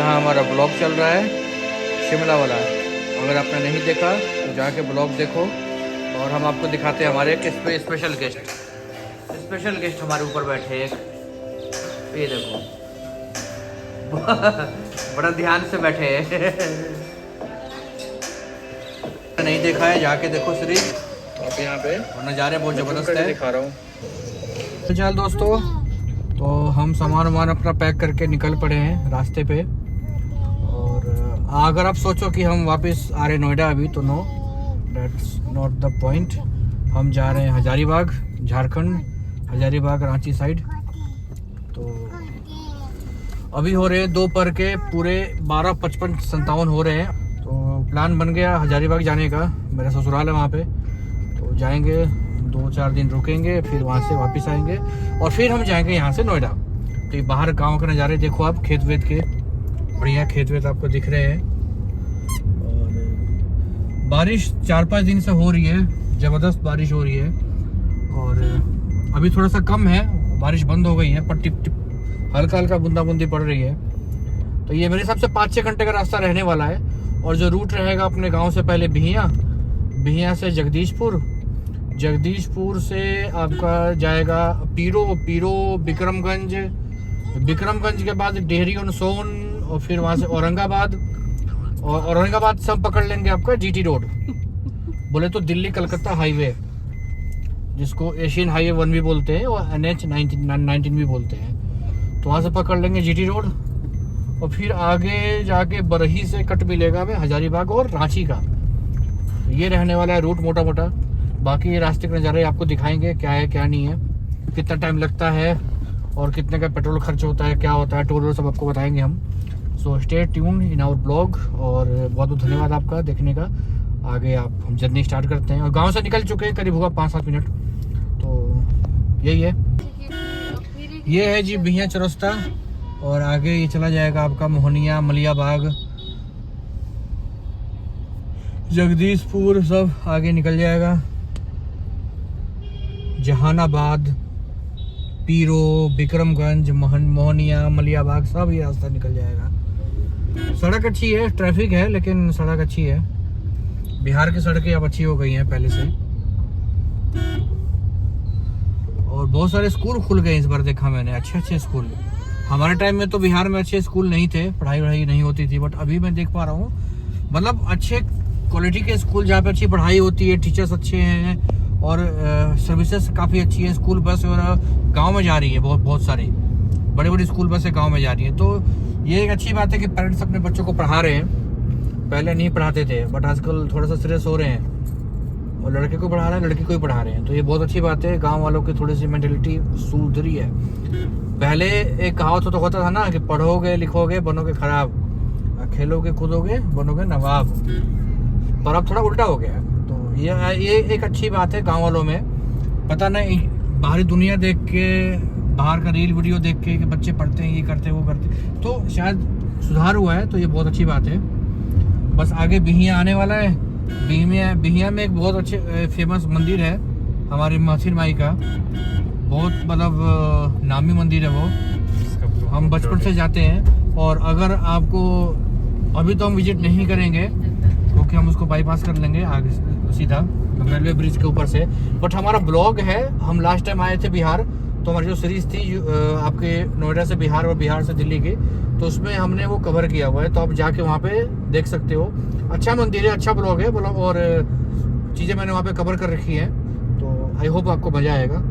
यहाँ हमारा ब्लॉग चल रहा है शिमला वाला। अगर आपने नहीं देखा तो जाके ब्लॉग देखो। और हम आपको दिखाते हैं हमारे एक स्पेशल गेस्ट हमारे ऊपर बैठे एक, ये देखो बड़ा ध्यान से बैठे हैं। नहीं देखा है जाके देखो श्री, आप यहाँ पे नज़ारे बहुत ज़बरदस्त है, दिखा रहा हूँ। चल दोस्तों, तो हम सामान अपना पैक करके निकल पड़े हैं रास्ते पे। और अगर आप सोचो कि हम वापस आ रहे नोएडा अभी, तो no, that's not the point. हम जा रहे हैं हजारीबाग, झारखंड, हजारीबाग रांची साइड। तो अभी हो रहे हैं दोपहर के पूरे 12:55 हो रहे हैं। तो प्लान बन गया हजारीबाग जाने का, मेरा ससुराल है वहाँ पे। तो जाएंगे, 2-4 दिन रुकेंगे, फिर वहाँ से वापस आएंगे और फिर हम जाएंगे यहाँ से नोएडा। तो ये बाहर गांव के नज़ारे देखो आप, खेत वेत के, बढ़िया खेत वेत आपको दिख रहे हैं। और बारिश 4-5 दिन से हो रही है, ज़बरदस्त बारिश हो रही है। और अभी थोड़ा सा कम है, बारिश बंद हो गई है, पर टिप टिप हल्का हल्का बूंदाबूंदी पड़ रही है। तो ये मेरे हिसाब से 5-6 घंटे का रास्ता रहने वाला है। और जो रूट रहेगा अपने गाँव से पहले बिहियाँ से जगदीशपुर से आपका जाएगा पीरो विक्रमगंज के बाद डेहरी ऑन सोन, और फिर वहाँ से औरंगाबाद, और औरंगाबाद से हम पकड़ लेंगे आपका GT रोड, बोले तो दिल्ली कलकत्ता हाईवे, जिसको एशियन हाईवे 1 भी बोलते हैं और NH 19 भी बोलते हैं। तो वहाँ से पकड़ लेंगे GT रोड और फिर आगे जाके बरही से कट मिलेगा हमें हजारीबाग और रांची का। ये रहने वाला है रूट मोटा मोटा। बाकी ये रास्ते के नज़ारे आपको दिखाएंगे, क्या है क्या नहीं है, कितना टाइम लगता है और कितने का पेट्रोल खर्च होता है, क्या होता है, टोल सब आपको बताएंगे हम। So stay tune in our blog. और बहुत बहुत धन्यवाद आपका देखने का। आगे हम जर्नी स्टार्ट करते हैं और गांव से निकल चुके हैं, करीब हुआ 5-7 मिनट। तो यही है, ये है जी बिहियाँ चौरस्ता, और आगे ये चला जाएगा आपका मोहनिया, मलियाबाग, जगदीशपुर, सब आगे निकल जाएगा। जहानाबाद, पीरो, विक्रमगंज, मोहनिया, मलियाबाग, सब ये रास्ता निकल जाएगा। सड़क अच्छी है, ट्रैफिक है लेकिन सड़क अच्छी है। बिहार की सड़कें अब अच्छी हो गई हैं पहले से। और बहुत सारे स्कूल खुल गए इस बार, देखा मैंने, अच्छे स्कूल। हमारे टाइम में तो बिहार में अच्छे स्कूल नहीं थे, पढ़ाई वढ़ाई नहीं होती थी, बट अभी मैं देख पा रहा हूँ मतलब अच्छे क्वालिटी के स्कूल जहाँ पे अच्छी पढ़ाई होती है, टीचर्स अच्छे हैं और सर्विसेज काफ़ी अच्छी है। स्कूल बस और गांव में जा रही है, बहुत सारी बड़ी स्कूल बसें गांव में जा रही है। तो ये एक अच्छी बात है कि पेरेंट्स अपने बच्चों को पढ़ा रहे हैं। पहले नहीं पढ़ाते थे, बट आजकल थोड़ा सा सीरियस हो रहे हैं और लड़के को पढ़ा रहे हैं, लड़की को ही पढ़ा रहे हैं। तो ये बहुत अच्छी बात है, गाँव वालों की थोड़ी सी मेंटेलिटी सुधरी है। पहले एक कहावत तो होता था ना कि पढ़ोगे लिखोगे बनोगे खराब, खेलोगे कूदोगे बनोगे नवाब, पर अब थोड़ा उल्टा हो गया। तो ये एक अच्छी बात है गांव वालों में। पता नहीं बाहरी दुनिया देख के, बाहर का रील वीडियो देख के कि बच्चे पढ़ते हैं, ये करते वो करते, तो शायद सुधार हुआ है। तो ये बहुत अच्छी बात है। बस आगे बिहियाँ आने वाला है। बिहियाँ में एक बहुत अच्छे फेमस मंदिर है हमारे महथिन माई का, बहुत मतलब नामी मंदिर है वो। हम बचपन से जाते हैं और अगर आपको, अभी तो हम विजिट नहीं करेंगे क्योंकि हम उसको बाईपास कर लेंगे आगे सीधा रेलवे ब्रिज के ऊपर से। बट हमारा ब्लॉग है, हम लास्ट टाइम आए थे बिहार, तो हमारी जो सीरीज थी आपके नोएडा से बिहार और बिहार से दिल्ली की, तो उसमें हमने वो कवर किया हुआ है। तो आप जाके वहाँ पे देख सकते हो। अच्छा मंदिर है, अच्छा ब्लॉग है मतलब, और चीज़ें मैंने वहाँ पे कवर कर रखी हैं। तो आई होप आपको मज़ा आएगा।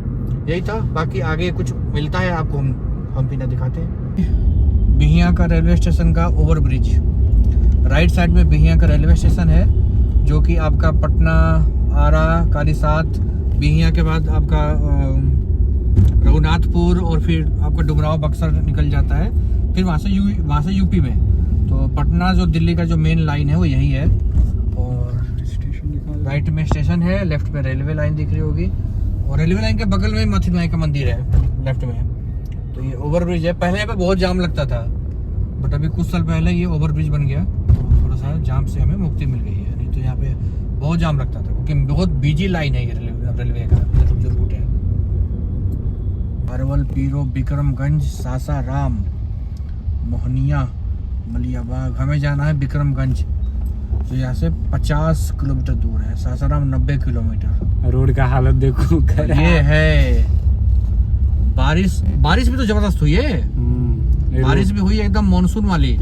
यही था, बाकी आगे कुछ मिलता है आपको हम भी ना दिखाते हैं। बिहियाँ का रेलवे स्टेशन का ओवर ब्रिज, राइट साइड में बिहियाँ का रेलवे स्टेशन है, जो कि आपका पटना, आरा, कालीसात, बिहियाँ के बाद आपका रघुनाथपुर और फिर आपका डुमराव बक्सर निकल जाता है। फिर वहाँ से यूपी में। तो पटना जो दिल्ली का जो मेन लाइन है वो यही है। और राइट में स्टेशन है, लेफ्ट में रेलवे लाइन दिख रही होगी, और रेलवे लाइन के बगल में महथिन माई का मंदिर है लेफ्ट में। तो ये ओवर ब्रिज है। पहले यहाँ पे बहुत जाम लगता था, बट अभी कुछ साल पहले ये ओवर ब्रिज बन गया, तो थोड़ा सा जाम से हमें मुक्ति मिल गई है। नहीं तो यहाँ पे बहुत जाम लगता था, क्योंकि बहुत बिजी लाइन है ये रेलवे का जो रूट है। अरवल, पीरो, विक्रमगंज, सासाराम, मोहनिया, मलियाबाग। हमें जाना है विक्रमगंज, जो यहाँ से 50 किलोमीटर दूर है। सासाराम 90 किलोमीटर। रोड का हालत देखो ये है बारिश भी तो जबरदस्त हुई है। बारिश भी हुई है एकदम मानसून वाली,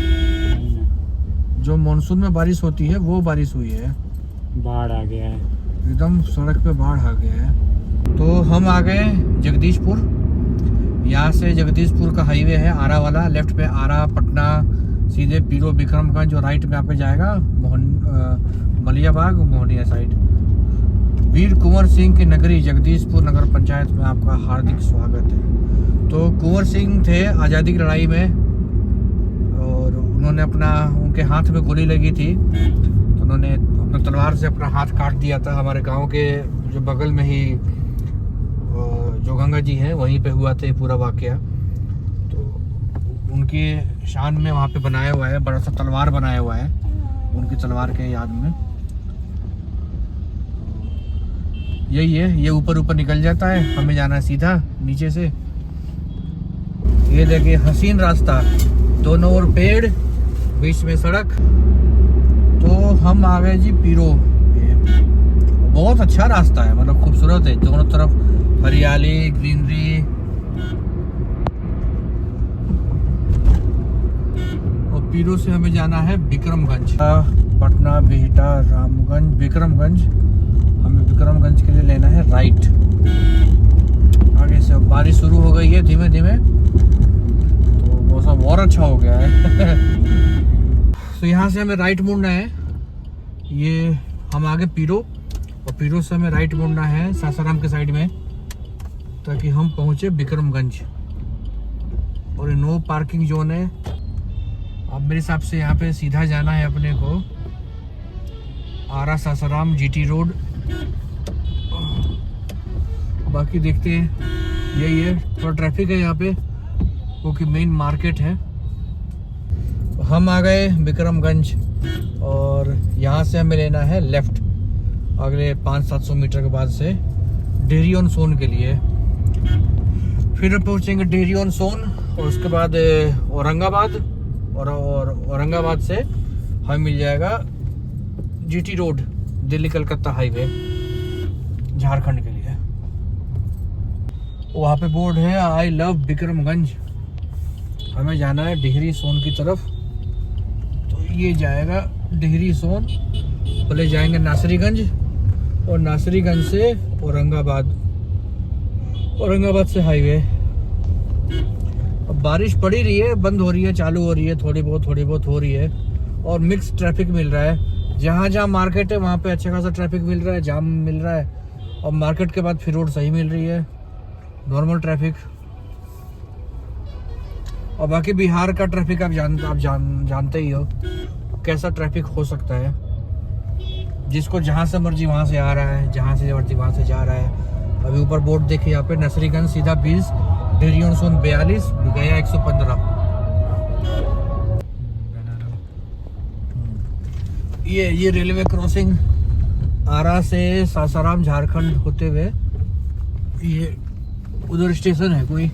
जो मानसून में बारिश होती है वो बारिश हुई है। बाढ़ आ गया है, एकदम सड़क पे बाढ़ आ गया है। तो हम आ गए जगदीशपुर। यहाँ से जगदीशपुर का हाईवे है आरा वाला, लेफ्ट पे आरा पटना, सीधे पीरो विक्रमगंज, और राइट में आपके जाएगा मलियाबाग मोहनिया साइड। वीर कुंवर सिंह की नगरी जगदीशपुर नगर पंचायत में आपका हार्दिक स्वागत है। तो कुंवर सिंह थे आज़ादी की लड़ाई में, और उन्होंने उनके हाथ में गोली लगी थी, तो उन्होंने अपने तलवार से अपना हाथ काट दिया था। हमारे गांव के जो बगल में ही जो गंगा जी है वहीं पे हुआ था पूरा वाकया। तो उनकी शान में वहाँ पे बनाया हुआ है, बड़ा सा तलवार बनाया हुआ है उनकी तलवार के याद में। यही है, ये ऊपर ऊपर निकल जाता है, हमें जाना है सीधा नीचे से। ये देखिए हसीन रास्ता, दोनों ओर पेड़, बीच में सड़क। तो हम आ गए जी पीरो। बहुत अच्छा रास्ता है, मतलब खूबसूरत है, दोनों तरफ हरियाली ग्रीनरी। और पीरो से हमें जाना है विक्रमगंज। पटना, बिहटा, रामगंज, विक्रमगंज। हमें विक्रमगंज के लिए लेना है राइट। आगे से बारिश शुरू हो गई है धीमे धीमे, तो मौसम और अच्छा हो गया है। तो यहाँ से हमें राइट मुड़ना है। ये हम आगे पीरो, और पीरो से हमें राइट मुड़ना है सासाराम के साइड में, ताकि हम पहुँचे विक्रमगंज। और ये नो पार्किंग जोन है। अब मेरे हिसाब से यहाँ पे सीधा जाना है अपने को, आरा सासाराम जीटी रोड। बाकी देखते हैं, यही है, थोड़ा ट्रैफिक है यहाँ पे क्योंकि मेन मार्केट है। हम आ गए विक्रमगंज, और यहाँ से हमें लेना है लेफ्ट अगले 500-700 मीटर के बाद से डेहरी ऑन सोन के लिए। फिर पहुँचेंगे डेहरी ऑन सोन, और उसके बाद औरंगाबाद, और औरंगाबाद से हमें मिल जाएगा GT road, Delhi Calcutta highway, Jharkhand के लिए। वहाँ पे बोर्ड है आई लव विक्रमगंज। हमें जाना है डेहरी सोन की तरफ, तो ये जाएगा डेहरी सोन। पहले जाएंगे नासरीगंज, और नासरीगंज से औरंगाबाद, औरंगाबाद से हाईवे। अब बारिश पड़ी रही है, बंद हो रही है, चालू हो रही है, थोड़ी बहुत हो रही है, और मिक्स ट्रैफिक मिल रहा है। जहाँ जहाँ मार्केट है वहाँ पे अच्छा खासा ट्रैफिक मिल रहा है, जाम मिल रहा है, और मार्केट के बाद फिर रोड सही मिल रही है, नॉर्मल ट्रैफिक। और बाकी बिहार का ट्रैफिक आप जानते ही हो कैसा ट्रैफिक हो सकता है। जिसको जहाँ से मर्जी वहाँ से आ रहा है, जहाँ से मर्जी वहाँ से जा रहा है। अभी ऊपर बोर्ड देखिए यहाँ पे, नसरीगंज सीधा 20, डेहरी ऑन सोन 42, गया 115। ये रेलवे क्रॉसिंग आरा से सासाराम झारखंड होते हुए, ये उधर स्टेशन है कोई।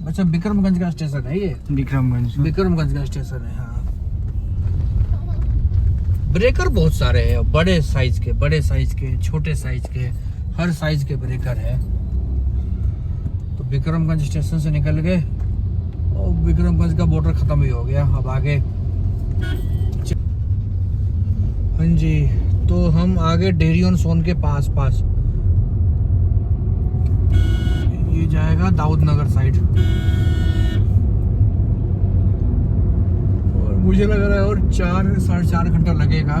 अच्छा, विक्रमगंज का स्टेशन है ये, विक्रमगंज का स्टेशन है। हाँ, ब्रेकर बहुत सारे हैं, बड़े साइज के, छोटे साइज के, हर साइज के ब्रेकर है। तो विक्रमगंज स्टेशन से निकल गए, और विक्रमगंज का बॉर्डर खत्म ही हो गया। अब आगे, हाँ जी, तो हम आगे डेहरी ऑन सोन के पास ये जाएगा दाऊद नगर साइड। और मुझे लग रहा है और 4-4.5 घंटा लगेगा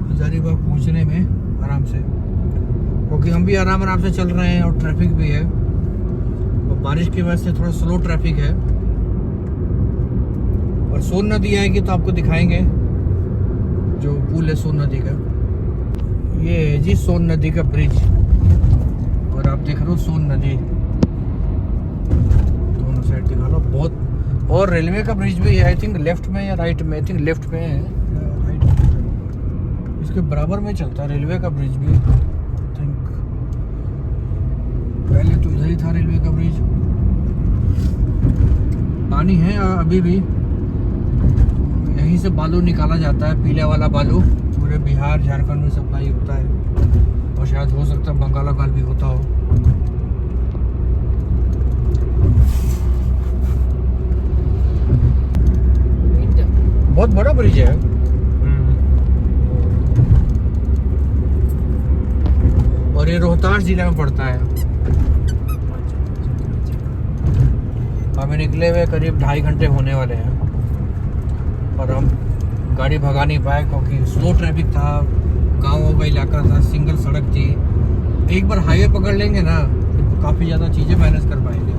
हजारीबाग पहुंचने में आराम से, क्योंकि हम भी आराम से चल रहे हैं, और ट्रैफिक भी है, और बारिश की वजह से थोड़ा स्लो ट्रैफिक है। और सोन नदी आएगी तो आपको दिखाएंगे जो पुल है सोन नदी का। ये है जी सोन नदी का ब्रिज, और आप देख रहे हो सोन नदी, दोनों साइड दिखा लो बहुत। और रेलवे का ब्रिज भी है, आई थिंक लेफ्ट में या राइट में, आई थिंक लेफ्ट में है, राइट में, इसके बराबर में चलता है रेलवे का ब्रिज भी। थिंक पहले तो इधर ही था रेलवे का ब्रिज। पानी है अभी भी, यहीं से बालू निकाला जाता है, पीले वाला बालू पूरे बिहार झारखंड में सप्लाई होता है, और शायद हो सकता है बंगाल वंगाल भी होता हो। बहुत बड़ा ब्रिज है। और ये रोहतास जिला में पड़ता है। हमें निकले हुए करीब 2.5 घंटे होने वाले हैं, पर हम गाड़ी भगा नहीं पाए क्योंकि स्लो ट्रैफिक था, गाँवों का इलाका था, सिंगल सड़क थी। एक बार हाईवे पकड़ लेंगे ना तो काफ़ी ज़्यादा चीज़ें मैनेज कर पाएंगे,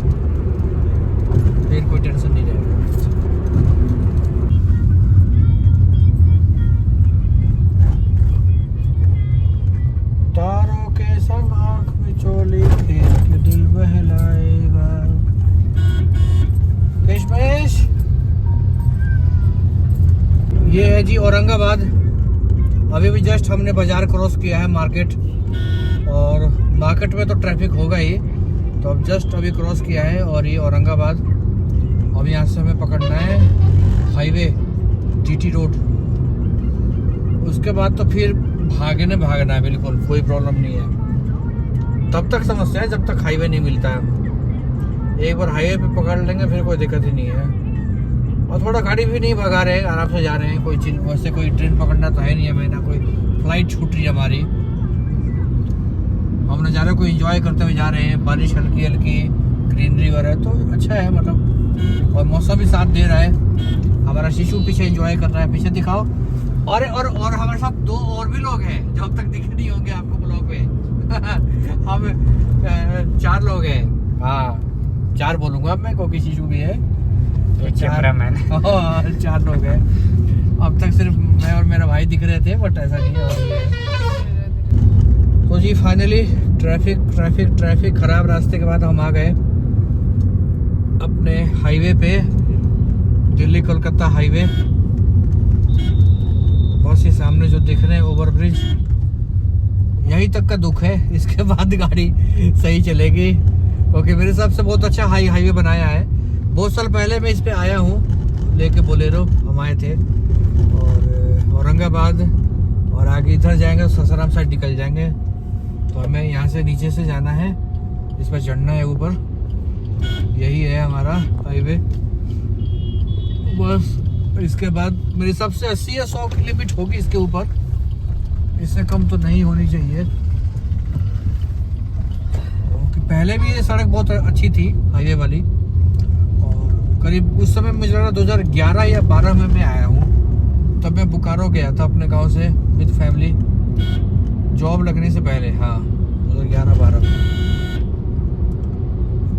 फिर कोई टेंशन नहीं रहेगा। तारों के संग आँख में चोली फेर के दिल बहलाएगा। किशमिश ये है जी औरंगाबाद। अभी भी जस्ट हमने बाजार क्रॉस किया है, मार्केट, और मार्केट में तो ट्रैफिक होगा ही, तो अब जस्ट अभी क्रॉस किया है और ये औरंगाबाद। अब यहाँ से हमें पकड़ना है हाईवे जीटी रोड, उसके बाद तो फिर भागना है, बिल्कुल कोई प्रॉब्लम नहीं है। तब तक समस्या है जब तक हाईवे नहीं मिलता है। एक बार हाईवे पे पकड़ लेंगे फिर कोई दिक्कत ही नहीं है। और थोड़ा गाड़ी भी नहीं भगा रहे हैं, आराम से जा रहे हैं। कोई चीज वैसे कोई ट्रेन पकड़ना तो है नहीं हमें, ना कोई फ्लाइट छूट रही है हमारी। हम नज़ारे को एंजॉय करते हुए जा रहे हैं, बारिश हल्की हल्की, ग्रीनरी वगैरह तो अच्छा है मतलब, और मौसम भी साथ दे रहा है। हमारा शिशु पीछे एंजॉय कर रहा है, पीछे दिखाओ। और हमारे साथ 2 और भी लोग हैं जो अब तक दिखे नहीं होंगे आपको ब्लॉग में। हम 4 लोग हैं। हाँ 4 बोलूँगा अब मैं, क्योंकि शिशु भी है, तो 4 लोग हैं। अब तक सिर्फ मैं और मेरा भाई दिख रहे थे, बट ऐसा नहीं है। तो जी फाइनली ट्रैफिक खराब रास्ते के बाद हम आ गए अपने हाईवे पे, दिल्ली कोलकाता हाईवे। बस ये सामने जो दिख रहे हैं ओवर ब्रिज, यहीं तक का दुख है, इसके बाद गाड़ी सही चलेगी, क्योंकि मेरे हिसाब से बहुत अच्छा हाईवे बनाया है। बहुत साल पहले मैं इस पे आया हूँ लेके बोलेरो, हम आए थे, और औरंगाबाद और आगे इधर जाएंगे तो ससाराम साइड निकल जाएंगे। तो हमें यहाँ से नीचे से जाना है, इस पर चढ़ना है ऊपर, यही है हमारा हाईवे। बस इसके बाद मेरे हिसाब से 80 या 100 की लिमिट होगी इसके ऊपर, इससे कम तो नहीं होनी चाहिए। पहले भी ये सड़क बहुत अच्छी थी हाईवे वाली, और करीब उस समय मुझे लग रहा 2011 या 12 में मैं आया हूँ। तब मैं बोकारो गया था अपने गांव से विद फैमिली, जॉब लगने से पहले। हाँ 2011-12 में,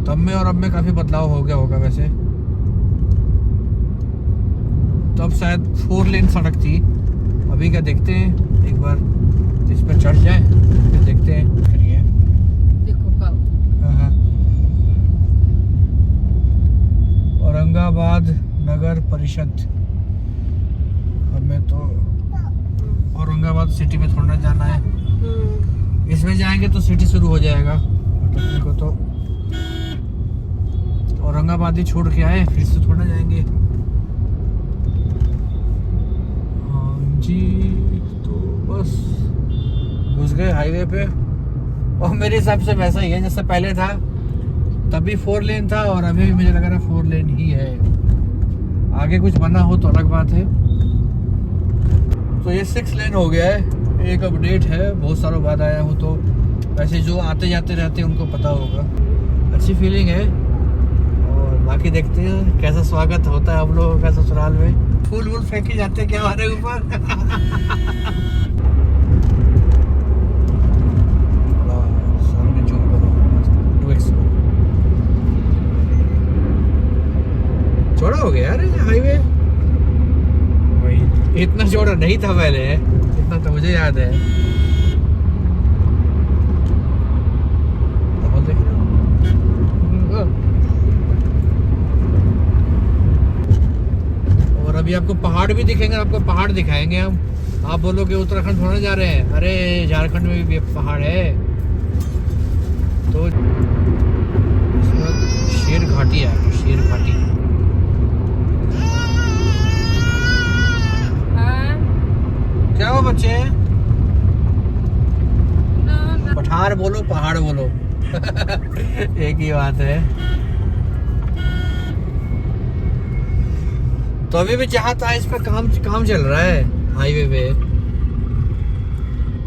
तब में और अब में काफ़ी बदलाव हो गया होगा वैसे। तब शायद 4 लेन सड़क थी, अभी क्या देखते हैं, एक बार इस पर चढ़ जाए फिर देखते हैं। फिर ये देखो औरंगाबाद नगर परिषद, हमें तो औरंगाबाद सिटी में थोड़ा जाना है। इसमें जाएंगे तो सिटी शुरू हो जाएगा, मतलब को तो औरंगाबाद ही छोड़ के आए, फिर से थोड़ा जाएंगे। हाँ जी, तो बस घुस गए हाईवे पे, और मेरे हिसाब से वैसा ही है जैसे पहले था, तभी 4 लेन था और अभी भी मुझे लग रहा है 4 लेन ही है। आगे कुछ बना हो तो अलग बात है। तो ये 6 लेन हो गया है, एक अपडेट है, बहुत सालों बाद आया हूँ, तो वैसे जो आते जाते रहते हैं उनको पता होगा। अच्छी फीलिंग है, और बाकी देखते हैं कैसा स्वागत होता है हम लोगों का ससुराल में। फूल वूल फेंके जाते हैं क्या हमारे ऊपर। सामने जूम करो, 2x चौड़ा हो गया यार ये हाईवे, इतना चौड़ा नहीं था पहले, इतना तो मुझे याद है। देख रहे हो? और अभी आपको पहाड़ भी दिखेंगे, आपको पहाड़ दिखाएंगे हम। आप बोलोगे उत्तराखंड थोड़ा जा रहे हैं, अरे झारखंड में भी पहाड़ है। तो शेर घाटी है, शेर घाटी। एक ही बात है। तो अभी भी जहाँ था इस पे काम चल रहा है हाईवे पे,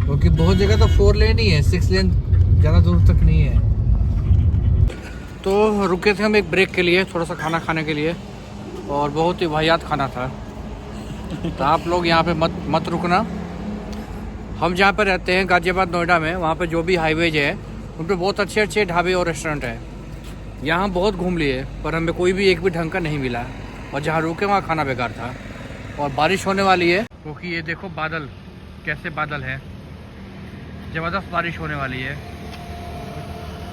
क्योंकि बहुत जगह तो 4 लेन ही है, 6 लेन ज़्यादा दूर तक नहीं है। तो रुके थे हम एक ब्रेक के लिए, थोड़ा सा खाना खाने के लिए, और बहुत ही वाहियात खाना था। तो आप लोग यहाँ पे मत रुकना। हम जहाँ पर रहते हैं गाजियाबाद नोएडा में, वहाँ पे जो भी हाईवेज है उन पे बहुत अच्छे अच्छे ढाबे और रेस्टोरेंट है। यहाँ हम बहुत घूम लिए पर हमें कोई भी एक भी ढंग का नहीं मिला, और जहाँ रुके वहाँ खाना बेकार था। और बारिश होने वाली है, क्योंकि ये देखो बादल कैसे बादल है, ज़बरदस्त बारिश होने वाली है।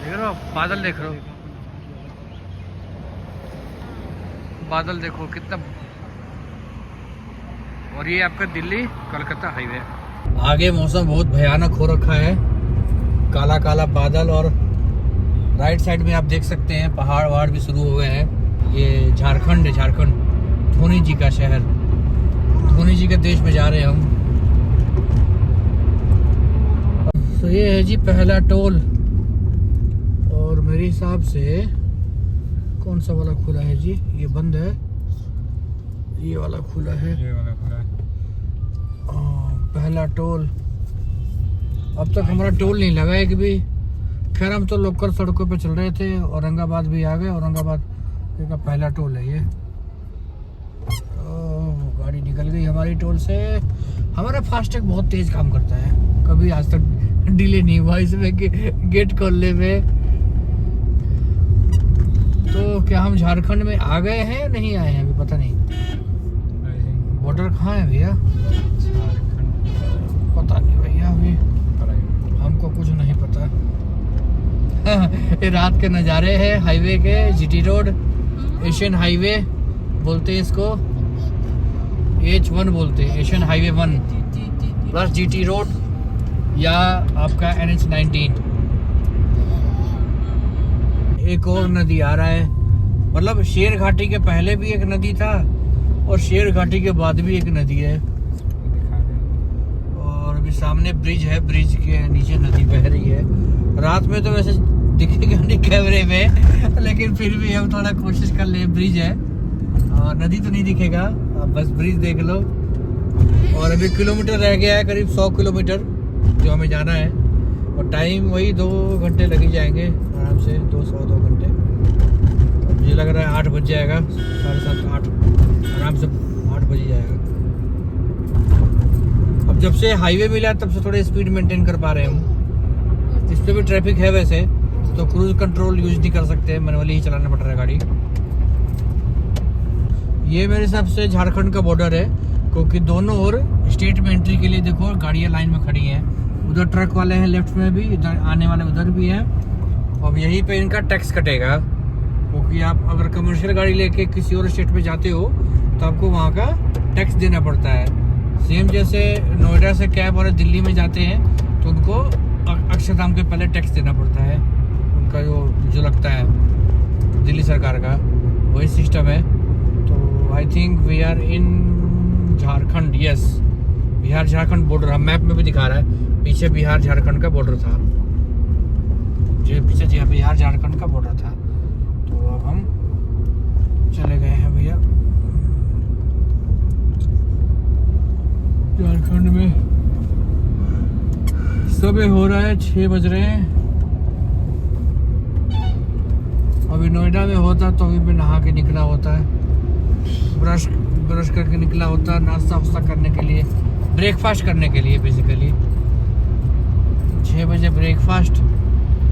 देख रहे हो बादल, देख रहे हो बादल, देखो कितना। और ये आपका दिल्ली कोलकाता हाईवे। आगे मौसम बहुत भयानक हो रखा है, काला काला बादल, और राइट साइड में आप देख सकते हैं पहाड़ वहाड़ भी शुरू हो गए हैं। ये झारखंड है, झारखंड धोनी जी का शहर, धोनी जी के देश में जा रहे हैं हम। तो ये है जी पहला टोल, और मेरे हिसाब से कौन सा वाला खुला है जी? ये बंद है, ये वाला खुला है, ये वाला खुला है। पहला टोल। अब तक हमारा टोल नहीं लगा एक भी। खैर हम तो लोकल सड़कों पे चल रहे थे, औरंगाबाद भी आ गए। औरंगाबाद का पहला टोल है ये। गाड़ी निकल गई हमारी टोल से। हमारा फास्टैग बहुत तेज काम करता है, कभी आज तक डिले नहीं हुआ इसमें गेट खोलने में। तो क्या हम झारखंड में आ गए हैं या नहीं आए हैं अभी पता नहीं। बॉर्डर कहाँ है भैया? पता नहीं भैया, अभी हमको कुछ नहीं पता। ये रात के नज़ारे हैं हाईवे के। जीटी रोड, एशियन हाईवे बोलते हैं इसको, H1 बोलते हैं, Asian highway 1 plus GT road या आपका NH19। एक और नदी आ रहा है, मतलब शेर घाटी के पहले भी एक नदी था और शेर घाटी के बाद भी एक नदी है। और अभी सामने ब्रिज है, ब्रिज के नीचे नदी बह रही है। रात में तो वैसे दिखेगा नहीं कैमरे में, लेकिन फिर भी हम थोड़ा कोशिश कर ले। ब्रिज है और नदी तो नहीं दिखेगा, आप बस ब्रिज देख लो। और अभी किलोमीटर रह गया है, करीब 100 किलोमीटर जो हमें जाना है, और टाइम वही 2 घंटे लग ही जाएंगे आराम से, 2 घंटे। मुझे लग रहा है 8 बज जाएगा, 7:30 8 आराम से 8 बज जाएगा। अब जब से हाईवे मिला है तब से थोड़े स्पीड मेंटेन कर पा रहे हैं हम। इस पे भी ट्रैफिक है वैसे तो क्रूज कंट्रोल यूज नहीं कर सकते, मैनुअली ही चलाना पड़ रहा है गाड़ी। ये मेरे हिसाब से झारखंड का बॉर्डर है, क्योंकि दोनों ओर स्टेट में एंट्री के लिए देखो गाड़ियाँ लाइन में खड़ी हैं। उधर ट्रक वाले हैं लेफ्ट में भी, इधर आने वाले उधर भी हैं। अब यहीं पे इनका टैक्स कटेगा, क्योंकि आप अगर कमर्शियल गाड़ी लेके किसी और स्टेट में जाते हो तो आपको वहाँ का टैक्स देना पड़ता है। सेम जैसे नोएडा से कैब वाले दिल्ली में जाते हैं तो उनको अक्षरधाम के पहले टैक्स देना पड़ता है, उनका जो लगता है दिल्ली सरकार का, वही सिस्टम है। तो I think we are in Jharkhand, yes Bihar Jharkhand border. हम मैप में भी दिखा रहा है, पीछे बिहार झारखंड का बॉर्डर था, जो पीछे जी बिहार झारखंड का बॉर्डर था। तो अब हम चले गए हैं भैया झारखंड में। सुबह हो रहा है, 6 बज रहे हैं। अभी नोएडा में होता तो अभी भी नहा के निकला होता है, ब्रश करके निकला होता, नाश्ता वास्ता करने के लिए, ब्रेकफास्ट करने के लिए बेसिकली। 6 बजे ब्रेकफास्ट,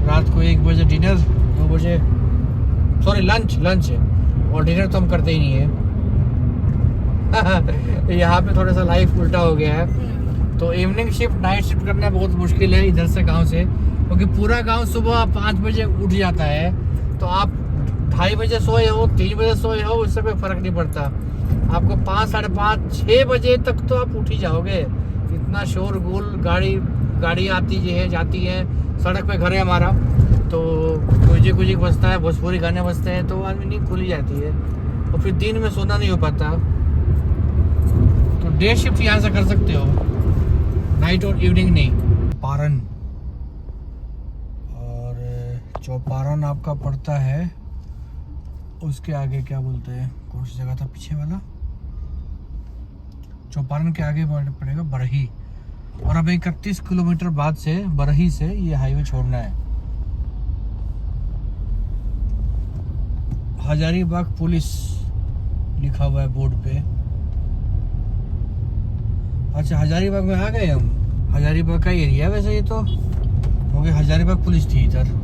रात को 1 बजे डिनर, 2 बजे सॉरी लंच है, और डिनर तो हम करते ही नहीं है। यहाँ पे थोड़ा सा लाइफ उल्टा हो गया है। तो इवनिंग शिफ्ट, नाइट शिफ्ट करना बहुत मुश्किल है इधर से गांव से, क्योंकि पूरा गांव सुबह 5 बजे उठ जाता है। तो आप 2:30 बजे सोए हो, 3 बजे सोए हो, उससे कोई फर्क नहीं पड़ता। आपको 5, 5:30, 6 बजे तक तो आप उठ ही जाओगे। इतना शोर गुल, गाड़ी आती है जाती है, सड़क पे घर है हमारा, तो म्यूजिक बजता है, भोजपुरी गाने बजते हैं, तो आदमी नींद खुल ही जाती है, और फिर दिन में सोना नहीं हो पाता। तो डे शिफ्ट यहाँ से कर सकते हो, नाइट और इवनिंग नहीं। पारन और चौपारण आपका पड़ता है उसके आगे, क्या बोलते हैं, कौन सी जगह था पीछे वाला, चौपारण के आगे पड़ेगा बरही। और अब 31 किलोमीटर बाद से बरही से ये हाईवे छोड़ना है। हजारीबाग पुलिस लिखा हुआ है बोर्ड पे। अच्छा, हजारीबाग में आ गए हम। हजारीबाग का एरिया वैसे ये तो, क्योंकि हजारीबाग पुलिस थी इधर।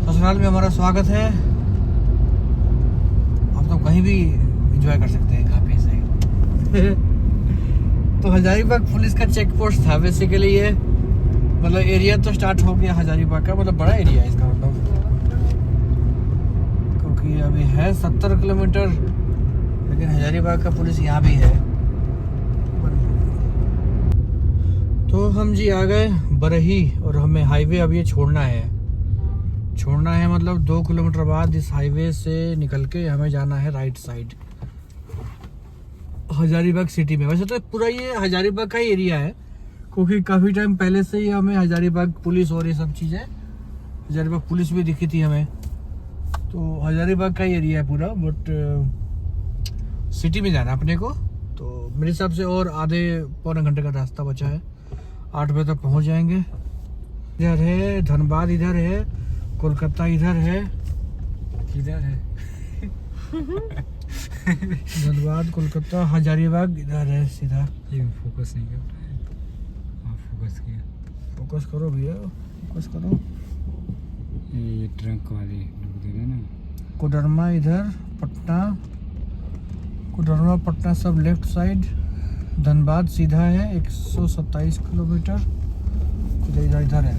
ससुराल में हमारा स्वागत है। आप तो कहीं भी एंजॉय कर सकते हैं काफी सही। तो हजारीबाग पुलिस का चेक पोस्ट था बेसिकली ये, मतलब एरिया तो स्टार्ट हो गया हजारीबाग का, मतलब बड़ा एरिया है इसका, मतलब क्योंकि अभी है 70 किलोमीटर, लेकिन हजारीबाग का पुलिस यहाँ भी है। तो हम जी आ गए बरही और हमें हाईवे अब ये छोड़ना है मतलब 2 किलोमीटर बाद इस हाईवे से निकल के हमें जाना है राइट साइड हजारीबाग सिटी में। वैसे तो पूरा ये हजारीबाग का ही एरिया है, क्योंकि काफ़ी टाइम पहले से ही हमें हजारीबाग पुलिस और ये सब चीज़ें, हजारीबाग पुलिस भी दिखी थी हमें, तो हजारीबाग का ही एरिया है पूरा। बट सिटी में जाना अपने को, तो मेरे हिसाब से और आधे पौने घंटे का रास्ता बचा है, 8 बजे तक पहुंच जाएंगे। इधर है धनबाद, इधर है कोलकाता, इधर है किधर है? धनबाद, कोलकाता, हजारीबाग इधर है सीधा। ये फोकस नहीं कर रहा है। हाँ, फोकस किया। फोकस करो भैया, फोकस करो। ये ट्रक वाले डूब देगा ना। कोडरमा इधर, पटना, कोडरमा पटना सब लेफ्ट साइड। धनबाद सीधा है 127 किलोमीटर, इधर है।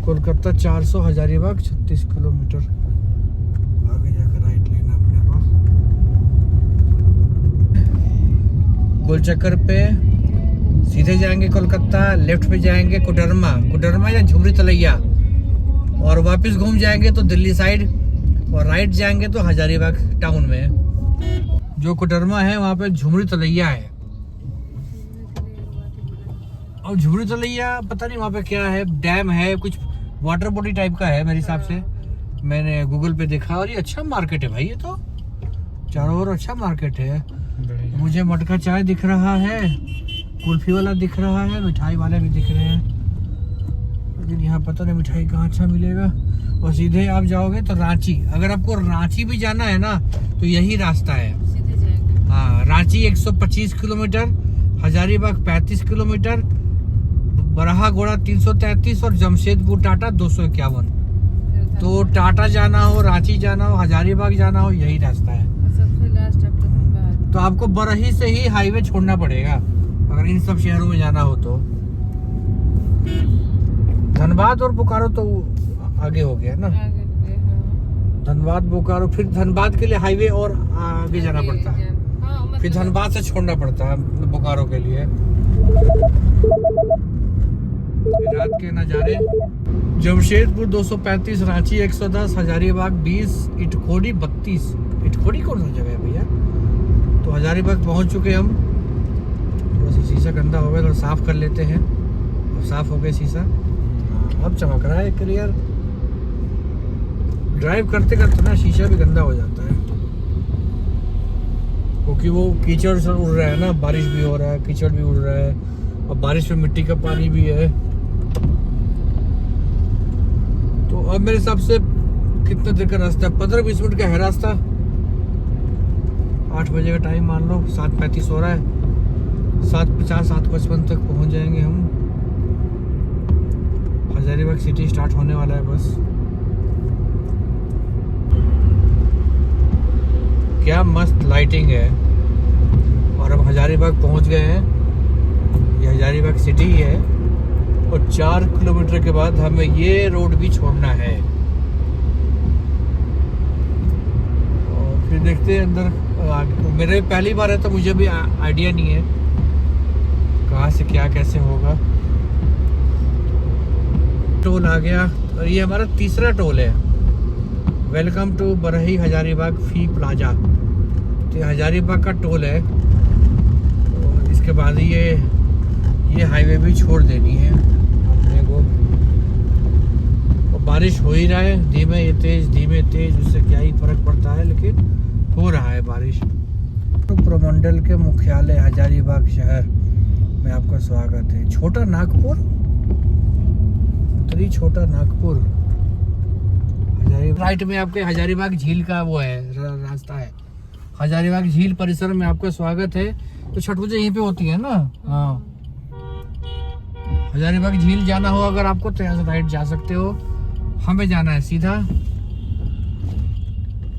कोलकाता 400, हजारीबाग 36 किलोमीटर। आगे जाकर राइट लेना अपने को। गोल चक्कर पे सीधे जाएंगे कोलकाता, लेफ्ट पे जाएंगे कोडरमा या झुमरी तलैया, और वापस घूम जाएंगे तो दिल्ली साइड, और राइट जाएंगे तो हजारीबाग टाउन में। जो कोडरमा है वहाँ पे झुमरी तलैया है, और झुमरी तलैया पता नहीं वहाँ पे क्या है, डैम है, कुछ वाटर बॉडी टाइप का है मेरे हिसाब से, मैंने गूगल पे देखा। और ये अच्छा मार्केट है भाई, ये तो चारों ओर अच्छा मार्केट है। मुझे मटका चाय दिख रहा है, कुल्फी वाला दिख रहा है, मिठाई वाले भी दिख रहे हैं, लेकिन यहाँ पता नहीं मिठाई कहाँ अच्छा मिलेगा। और सीधे आप जाओगे तो रांची, अगर आपको रांची भी जाना है ना तो यही रास्ता है। हाँ, रांची 125 किलोमीटर, हजारीबाग 35 किलोमीटर, बराहा घोड़ा 333 और जमशेदपुर टाटा 251। तो टाटा जाना हो, रांची जाना हो, हजारीबाग जाना हो, यही रास्ता है। सबसे लास्ट धनबाद। तो आपको बरही से ही हाईवे छोड़ना पड़ेगा अगर इन सब शहरों में जाना हो तो। धनबाद और बोकारो तो आगे हो गया ना, आगे हो गए, हाँ। धनबाद बोकारो, फिर धनबाद के लिए हाईवे और आगे जाना पड़ता है, हाँ, मतलब फिर धनबाद से छोड़ना पड़ता है बोकारो के लिए। रात के नज़ारे, जमशेदपुर 235, रांची 110, हजारीबाग 20, इटखोरी 32। इटखोरी कौन सी जगह है भैया? तो हजारीबाग पहुंच चुके हम। थोड़ा सा शीशा गंदा हो गया, थोड़ा साफ कर लेते हैं। अब साफ हो गया शीशा, अब चमक रहा है क्लियर। ड्राइव करते करते ना शीशा भी गंदा हो जाता है, क्योंकि वो कीचड़ से उड़ रहा है ना, बारिश भी हो रहा है, कीचड़ भी उड़ रहा है, और बारिश में मिट्टी का पानी भी है। तो अब मेरे हिसाब से कितने देर का रास्ता है? 15-20 मिनट का है रास्ता। 8 बजे का टाइम मान लो, 7:35 हो रहा है, 7:50 7:55 तक पहुंच जाएंगे हम। हजारीबाग सिटी स्टार्ट होने वाला है बस। क्या मस्त लाइटिंग है। और हम हजारीबाग पहुंच गए हैं, ये हजारीबाग सिटी ही है, और 4 किलोमीटर के बाद हमें ये रोड भी छोड़ना है। और फिर देखते हैं अंदर। मेरे पहली बार है तो मुझे भी आइडिया नहीं है कहाँ से क्या कैसे होगा। टोल आ गया, और ये हमारा तीसरा टोल है। Welcome to Barhi Hazaribagh fee plaza. तो हजारीबाग का टोल है, और उसके बाद ये हाईवे भी छोड़ देनी है अपने को। और बारिश हो ही रहा है, धीमे तेज, उससे क्या ही फर्क पड़ता है, लेकिन हो रहा है बारिश। तो प्रमंडल के मुख्यालय हजारीबाग शहर में आपका स्वागत है। छोटा नागपुर, उत्तरी छोटा नागपुर। राइट में आपके हजारीबाग झील का वो है रास्ता है। हजारीबाग झील परिसर में आपका स्वागत है। तो छठ पूजा यहीं पे होती है ना। हाँ, हजारीबाग झील जाना हो अगर आपको तो यहाँ से राइट जा सकते हो। हमें जाना है सीधा,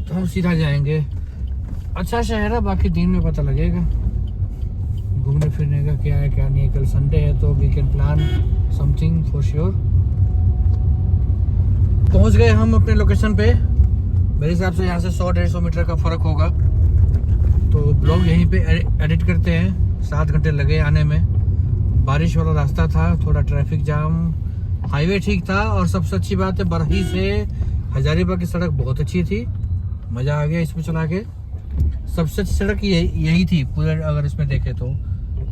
तो हम सीधा जाएंगे। अच्छा शहर है, बाकी दिन में पता लगेगा घूमने फिरने का क्या है क्या नहीं है। कल संडे है तो we can plan something for sure. पहुंच गए हम अपने लोकेशन पे। मेरे हिसाब से यहाँ से 100-150 मीटर का फर्क होगा। तो ब्लॉग यहीं पे एडिट करते हैं। 7 घंटे लगे आने में। बारिश वाला रास्ता था, थोड़ा ट्रैफिक जाम, हाईवे ठीक था। और सबसे अच्छी बात है, बरही से हजारीबाग की सड़क बहुत अच्छी थी, मज़ा आ गया इसमें चला के। सबसे अच्छी सड़क यही थी पूरे, अगर इसमें देखे तो।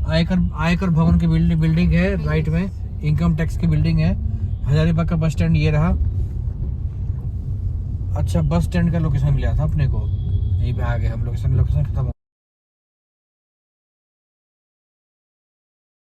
आयकर भवन की बिल्डिंग है राइट में, इनकम टैक्स की बिल्डिंग है। हजारीबाग का बस स्टैंड ये रहा। अच्छा, बस स्टैंड का लोकेशन मिला था अपने को, यहीं पे आ गए हम। लोकेशन खत्म हो